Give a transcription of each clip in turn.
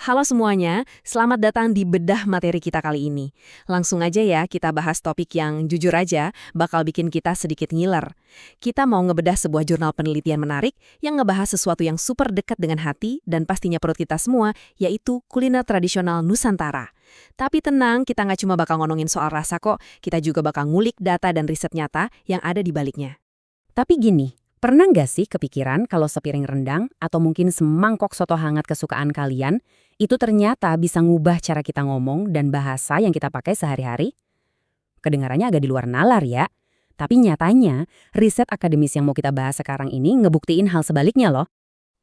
Halo semuanya, selamat datang di bedah materi kita kali ini. Langsung aja ya, kita bahas topik yang jujur aja bakal bikin kita sedikit ngiler. Kita mau ngebedah sebuah jurnal penelitian menarik yang ngebahas sesuatu yang super dekat dengan hati dan pastinya perut kita semua, yaitu kuliner tradisional Nusantara. Tapi tenang, kita nggak cuma bakal ngomongin soal rasa kok, kita juga bakal ngulik data dan riset nyata yang ada di baliknya. Tapi gini, pernah nggak sih kepikiran kalau sepiring rendang atau mungkin semangkok soto hangat kesukaan kalian, itu ternyata bisa ngubah cara kita ngomong dan bahasa yang kita pakai sehari-hari? Kedengarannya agak di luar nalar ya. Tapi nyatanya, riset akademis yang mau kita bahas sekarang ini ngebuktiin hal sebaliknya loh.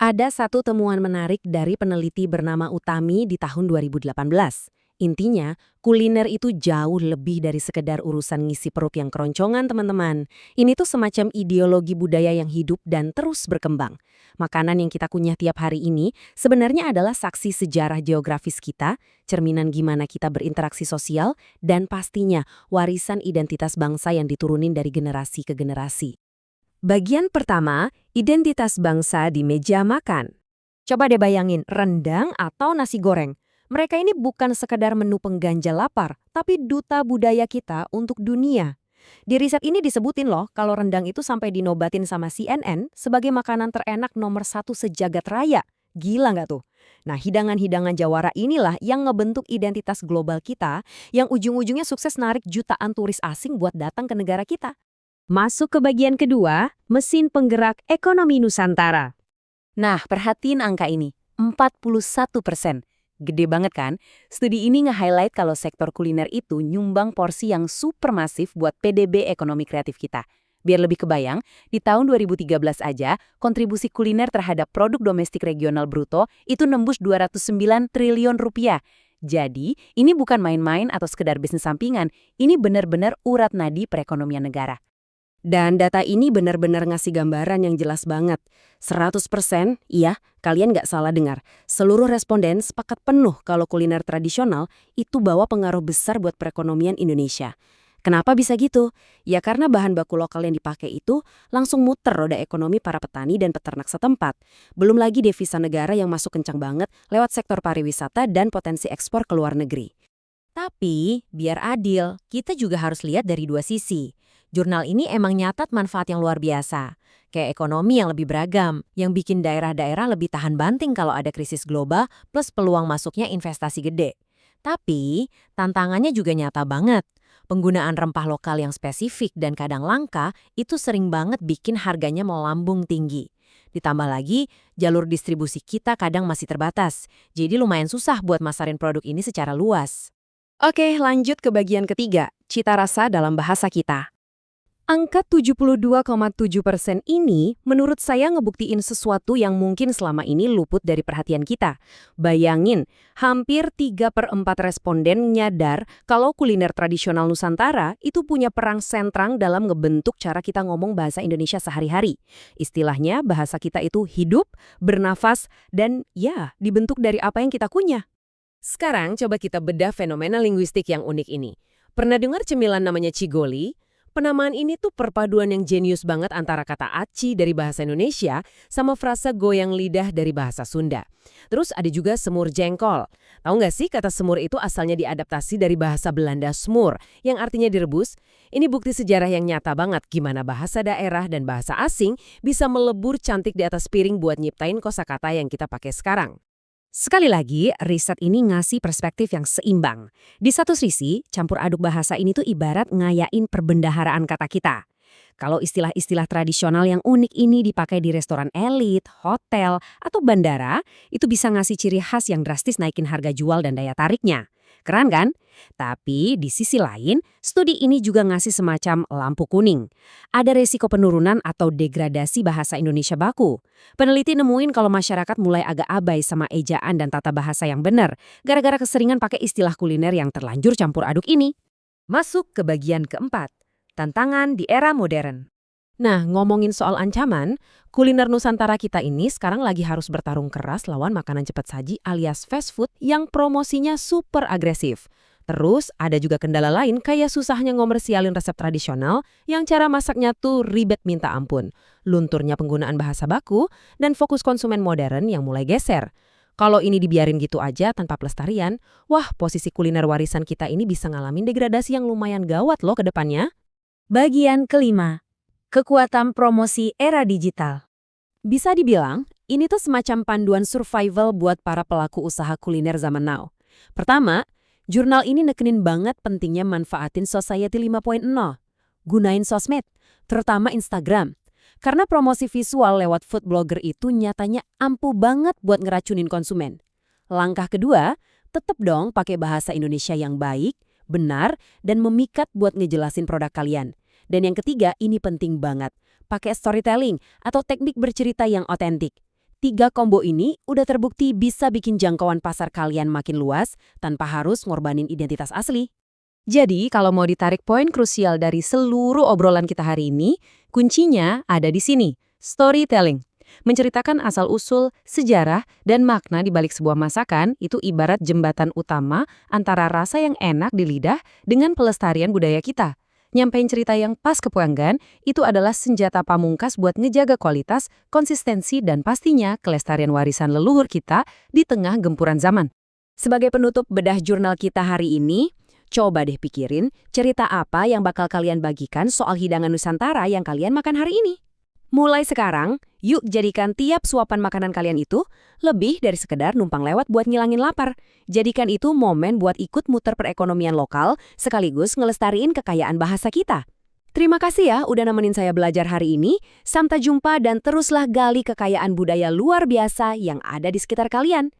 Ada satu temuan menarik dari peneliti bernama Utami di tahun 2018. Intinya, kuliner itu jauh lebih dari sekedar urusan ngisi perut yang keroncongan, teman-teman. Ini tuh semacam ideologi budaya yang hidup dan terus berkembang. Makanan yang kita kunyah tiap hari ini sebenarnya adalah saksi sejarah geografis kita, cerminan gimana kita berinteraksi sosial, dan pastinya warisan identitas bangsa yang diturunin dari generasi ke generasi. Bagian pertama, identitas bangsa di meja makan. Coba deh bayangin, rendang atau nasi goreng. Mereka ini bukan sekadar menu pengganjal lapar, tapi duta budaya kita untuk dunia. Di riset ini disebutin loh kalau rendang itu sampai dinobatin sama CNN sebagai makanan terenak nomor 1 sejagat raya. Gila nggak tuh? Nah, hidangan-hidangan jawara inilah yang ngebentuk identitas global kita yang ujung-ujungnya sukses narik jutaan turis asing buat datang ke negara kita. Masuk ke bagian kedua, mesin penggerak ekonomi Nusantara. Nah, perhatiin angka ini, 41%. Gede banget kan? Studi ini nge-highlight kalau sektor kuliner itu nyumbang porsi yang supermasif buat PDB ekonomi kreatif kita. Biar lebih kebayang, di tahun 2013 aja, kontribusi kuliner terhadap produk domestik regional bruto itu nembus 209 triliun rupiah. Jadi, ini bukan main-main atau sekedar bisnis sampingan, ini benar-benar urat nadi perekonomian negara. Dan data ini benar-benar ngasih gambaran yang jelas banget. 100%, iya, kalian nggak salah dengar. Seluruh responden sepakat penuh kalau kuliner tradisional itu bawa pengaruh besar buat perekonomian Indonesia. Kenapa bisa gitu? Ya karena bahan baku lokal yang dipakai itu langsung muter roda ekonomi para petani dan peternak setempat. Belum lagi devisa negara yang masuk kencang banget lewat sektor pariwisata dan potensi ekspor ke luar negeri. Tapi, biar adil, kita juga harus lihat dari dua sisi. Jurnal ini emang nyatat manfaat yang luar biasa. Kayak ekonomi yang lebih beragam, yang bikin daerah-daerah lebih tahan banting kalau ada krisis global, plus peluang masuknya investasi gede. Tapi, tantangannya juga nyata banget. Penggunaan rempah lokal yang spesifik dan kadang langka, itu sering banget bikin harganya melambung tinggi. Ditambah lagi, jalur distribusi kita kadang masih terbatas. Jadi lumayan susah buat masarin produk ini secara luas. Oke, lanjut ke bagian ketiga, cita rasa dalam bahasa kita. Angka 72,7% ini menurut saya ngebuktiin sesuatu yang mungkin selama ini luput dari perhatian kita. Bayangin, hampir 3/4 responden nyadar kalau kuliner tradisional Nusantara itu punya peran sentral dalam ngebentuk cara kita ngomong bahasa Indonesia sehari-hari. Istilahnya, bahasa kita itu hidup, bernafas, dan ya, dibentuk dari apa yang kita kunyah. Sekarang coba kita bedah fenomena linguistik yang unik ini. Pernah dengar cemilan namanya cigoli? Penamaan ini tuh perpaduan yang jenius banget antara kata aci dari bahasa Indonesia sama frasa goyang lidah dari bahasa Sunda. Terus ada juga semur jengkol. Tahu nggak sih kata semur itu asalnya diadaptasi dari bahasa Belanda smur, yang artinya direbus? Ini bukti sejarah yang nyata banget gimana bahasa daerah dan bahasa asing bisa melebur cantik di atas piring buat nyiptain kosakata yang kita pakai sekarang. Sekali lagi, riset ini ngasih perspektif yang seimbang. Di satu sisi, campur aduk bahasa ini tuh ibarat ngayain perbendaharaan kata kita. Kalau istilah-istilah tradisional yang unik ini dipakai di restoran elit, hotel, atau bandara, itu bisa ngasih ciri khas yang drastis naikin harga jual dan daya tariknya. Keren kan? Tapi di sisi lain, studi ini juga ngasih semacam lampu kuning. Ada resiko penurunan atau degradasi bahasa Indonesia baku. Peneliti nemuin kalau masyarakat mulai agak abai sama ejaan dan tata bahasa yang benar, gara-gara keseringan pakai istilah kuliner yang terlanjur campur aduk ini. Masuk ke bagian keempat, tantangan di era modern. Nah, ngomongin soal ancaman, kuliner Nusantara kita ini sekarang lagi harus bertarung keras lawan makanan cepat saji alias fast food yang promosinya super agresif. Terus ada juga kendala lain kayak susahnya ngomersialin resep tradisional yang cara masaknya tuh ribet minta ampun, lunturnya penggunaan bahasa baku, dan fokus konsumen modern yang mulai geser. Kalau ini dibiarin gitu aja tanpa pelestarian, wah posisi kuliner warisan kita ini bisa ngalamin degradasi yang lumayan gawat loh ke depannya. Bagian kelima, kekuatan promosi era digital. Bisa dibilang, ini tuh semacam panduan survival buat para pelaku usaha kuliner zaman now. Pertama, jurnal ini nekenin banget pentingnya manfaatin Society 5.0. Gunain sosmed, terutama Instagram. Karena promosi visual lewat food blogger itu nyatanya ampuh banget buat ngeracunin konsumen. Langkah kedua, tetep dong pakai bahasa Indonesia yang baik, benar, dan memikat buat ngejelasin produk kalian. Dan yang ketiga, ini penting banget. Pakai storytelling atau teknik bercerita yang otentik. 3 kombo ini udah terbukti bisa bikin jangkauan pasar kalian makin luas tanpa harus ngorbanin identitas asli. Jadi, kalau mau ditarik poin krusial dari seluruh obrolan kita hari ini, kuncinya ada di sini, storytelling. Menceritakan asal-usul, sejarah, dan makna di balik sebuah masakan itu ibarat jembatan utama antara rasa yang enak di lidah dengan pelestarian budaya kita. Nyampein cerita yang pas ke pelanggan, itu adalah senjata pamungkas buat ngejaga kualitas, konsistensi, dan pastinya kelestarian warisan leluhur kita di tengah gempuran zaman. Sebagai penutup bedah jurnal kita hari ini, coba deh pikirin cerita apa yang bakal kalian bagikan soal hidangan Nusantara yang kalian makan hari ini. Mulai sekarang, yuk jadikan tiap suapan makanan kalian itu lebih dari sekedar numpang lewat buat ngilangin lapar. Jadikan itu momen buat ikut muter perekonomian lokal sekaligus ngelestariin kekayaan bahasa kita. Terima kasih ya udah nemenin saya belajar hari ini. Sampai jumpa dan teruslah gali kekayaan budaya luar biasa yang ada di sekitar kalian.